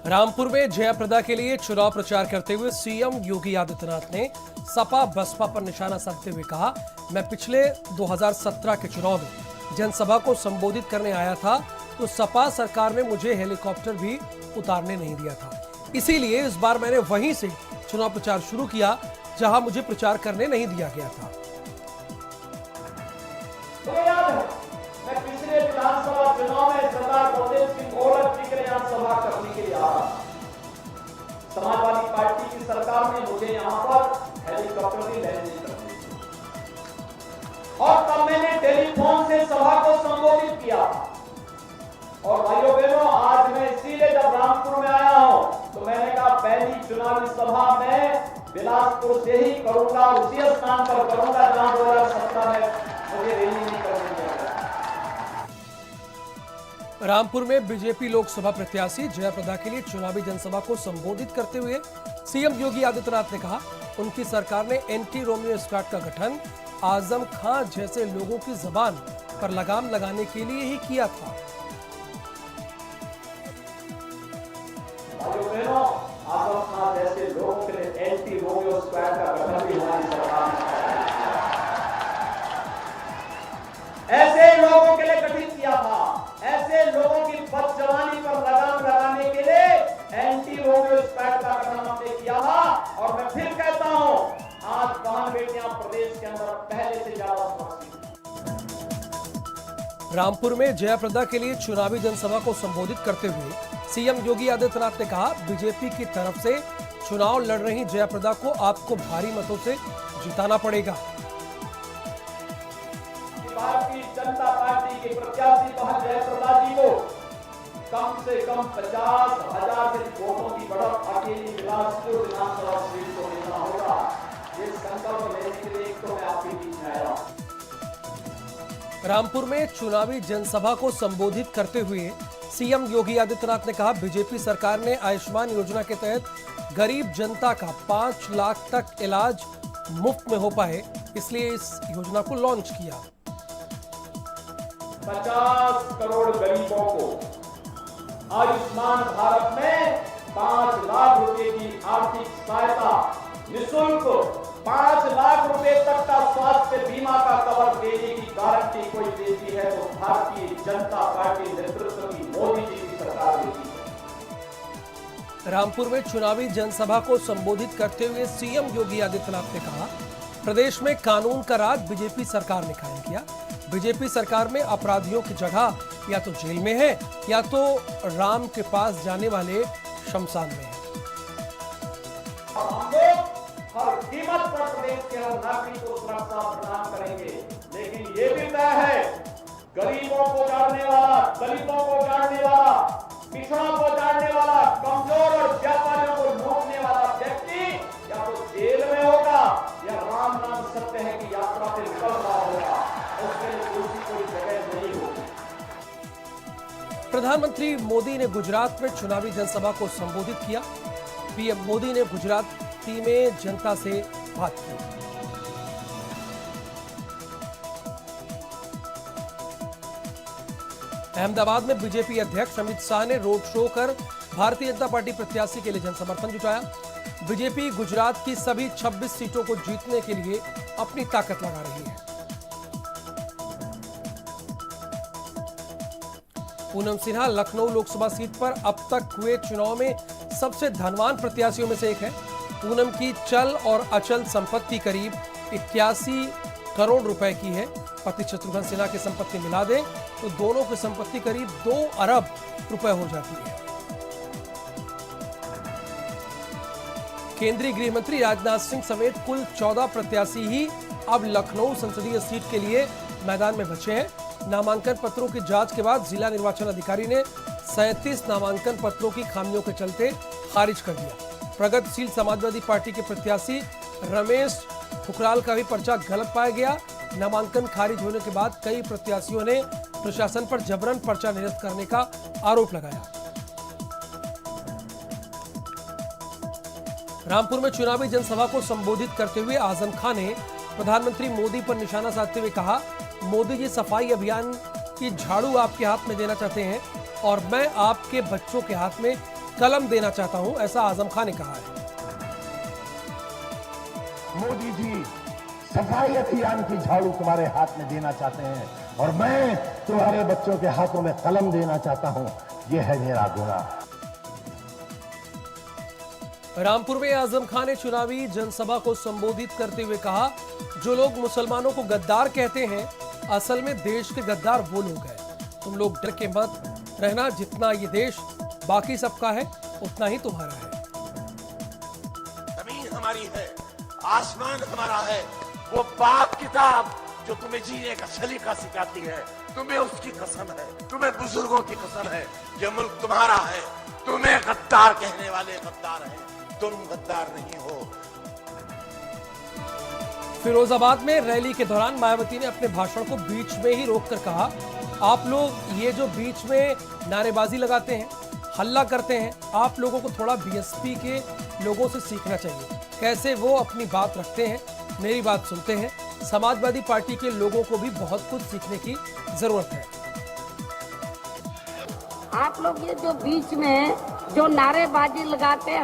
रामपुर में जयाप्रदा के लिए चुनाव प्रचार करते हुए सीएम योगी आदित्यनाथ ने सपा बसपा पर निशाना साधते हुए कहा, मैं पिछले 2017 के चुनाव में जनसभा को संबोधित करने आया था तो सपा सरकार ने मुझे हेलीकॉप्टर भी उतारने नहीं दिया था। इसीलिए इस बार मैंने वहीं से चुनाव प्रचार शुरू किया जहां मुझे प्रचार करने नहीं दिया गया था। मैं पिछले विधानसभा चुनाव में सरदार बलदेव सिंह गोलक जी के यहाँ सभा करने के लिए आ रहा था। समाजवादी पार्टी की सरकार ने मुझे यहाँ पर हेलीकॉप्टर की लैंडिंग करनी थी और तब मैंने टेलीफोन से सभा को संबोधित किया। और भाइयों बहनों, आज मैं इसीलिए जब रामपुर में आया हूं तो मैंने कहा पहली चुनावी सभा में बिलासपुर से ही करूंगा, उसी स्थान पर करूंगा जहां 2017 में मुझे रैली नहीं करनी है। रामपुर में बीजेपी लोकसभा प्रत्याशी जयाप्रदा के लिए चुनावी जनसभा को संबोधित करते हुए सीएम योगी आदित्यनाथ ने कहा, उनकी सरकार ने एंटी रोमियो स्क्वाड का गठन आजम खां जैसे लोगों की जबान पर लगाम लगाने के लिए ही किया था। आजम खां जैसे लोगों के लिए एंटी रोमियो स्क्वाड का गठन भी हमारी सरकार ने ऐसे लोगों के लिए गठित किया था। ऐसे लोगों की बदजवानी पर लगाम लगाने के लिए एंटी रोमियो स्क्वाड का गठन हमने किया था। और मैं फिर कहता हूं, आज बहन बेटियां प्रदेश के अंदर पहले से ज्यादा सुरक्षित। रामपुर में जयाप्रदा के लिए चुनावी जनसभा को संबोधित करते हुए सीएम योगी आदित्यनाथ ने कहा, बीजेपी की तरफ से चुनाव लड़ रही जयाप्रदा को आपको भारी मतों से जिताना पड़ेगा। भारतीय जनता पार्टी के प्रत्याशी बहन जयाप्रदा जी को कम से कम 50,000 से वोटों की बढ़त अकेली बिलासपुर विधानसभा सीट को लेना होगा। ये संकल्प लेने के लिए तो मैं आपके बीच में आया हूं। रामपुर में चुनावी जनसभा को संबोधित करते हुए सीएम योगी आदित्यनाथ ने कहा, बीजेपी सरकार ने आयुष्मान योजना के तहत गरीब जनता का 5 लाख तक इलाज मुफ्त में हो पाए, इसलिए इस योजना को लॉन्च किया। 50 करोड़ गरीबों को आयुष्मान भारत में 5 लाख रुपए की आर्थिक सहायता, निःशुल्क 5 लाख रुपए तक का स्वास्थ्य बीमा का कवर देने की गारंटी कोई देती है तो भारतीय जनता पार्टी नेतृत्व की मोदी जी की सरकार देती है। रामपुर में चुनावी जनसभा को संबोधित करते हुए सीएम योगी आदित्यनाथ ने कहा, प्रदेश में कानून का राज बीजेपी सरकार ने कायम किया। बीजेपी सरकार में अपराधियों की जगह या तो जेल में है या तो राम के पास जाने वाले शमशान में है। हम लोग हर कीमत पर प्रदेश के हर नागरिक को सुरक्षा प्रदान करेंगे, लेकिन ये भी तय है, गरीबों को जाड़ने वाला, दलितों को जाड़ने वाला, पिछड़ों को जाड़ने वाला, कमजोर और व्यापारियों को लूटने वाला व्यक्ति या तो जेल में होगा या राम नाम सत्य है कि यात्रा से निकल रहा होगा। उसके लिए दूसरी कोई जगह नहीं होगी। प्रधानमंत्री मोदी ने गुजरात में चुनावी जनसभा को संबोधित किया। पीएम मोदी ने गुजराती में जनता से बात की। अहमदाबाद में बीजेपी अध्यक्ष अमित शाह ने रोड शो कर भारतीय जनता पार्टी प्रत्याशी के लिए जनसमर्थन जुटाया। बीजेपी गुजरात की सभी 26 सीटों को जीतने के लिए अपनी ताकत लगा रही है। पूनम सिन्हा लखनऊ लोकसभा सीट पर अब तक हुए चुनाव में सबसे धनवान प्रत्याशियों में से एक है। पूनम की चल और अचल संपत्ति करीब 81 करोड़ रुपए की है। पति शत्रुघ्न सिन्हा की संपत्ति मिला दें तो दोनों की संपत्ति करीब 2 अरब रुपए हो जाती है। केंद्रीय गृह मंत्री राजनाथ सिंह समेत कुल 14 प्रत्याशी ही अब लखनऊ संसदीय सीट के लिए मैदान में बचे हैं। नामांकन पत्रों की जांच के बाद जिला निर्वाचन अधिकारी ने 37 नामांकन पत्रों की खामियों के चलते खारिज कर दिया। प्रगतिशील समाजवादी पार्टी के प्रत्याशी रमेश ठुकराल का भी पर्चा गलत पाया गया। नामांकन खारिज होने के बाद कई प्रत्याशियों ने प्रशासन पर जबरन पर्चा निरस्त करने का आरोप लगाया। रामपुर में चुनावी जनसभा को संबोधित करते हुए आजम खां ने प्रधानमंत्री मोदी पर निशाना साधते हुए कहा, मोदी जी सफाई अभियान की झाड़ू आपके हाथ में देना चाहते हैं और मैं आपके बच्चों के हाथ में कलम देना चाहता हूं, ऐसा आजम खान ने कहा है। मोदी जी सफाई अभियान की झाड़ू तुम्हारे हाथ में देना चाहते हैं और मैं तुम्हारे बच्चों के हाथों में कलम देना चाहता हूं। यह है मेरा गुना। रामपुर में आजम खान ने चुनावी जनसभा को संबोधित करते हुए कहा, जो लोग मुसलमानों को गद्दार कहते हैं, असल में देश के गद्दार वो लोग हैं। तुम लोग डर के मत रहना, जितना ये देश बाकी सबका है उतना ही तुम्हारा है। जमीन हमारी है, आसमान हमारा है। वो पाक किताब जो तुम्हें जीने का सलीका सिखाती है, तुम्हें उसकी कसम है, तुम्हें बुजुर्गों की कसम है, ये मुल्क तुम्हारा है। तुम्हें गद्दार कहने वाले गद्दार हैं, तुम गद्दार नहीं हो। फिरोजाबाद में रैली के दौरान मायावती ने अपने भाषण को बीच में ही रोककर कहा, आप लोग ये जो बीच में नारेबाजी लगाते हैं, हल्ला करते हैं, आप लोगों को थोड़ा बीएसपी के लोगों से सीखना चाहिए, कैसे वो अपनी बात रखते हैं, मेरी बात सुनते हैं। समाजवादी पार्टी के लोगों को भी बहुत कुछ सीखने की जरूरत है। आप लोग ये जो बीच में जो नारेबाजी लगाते हैं,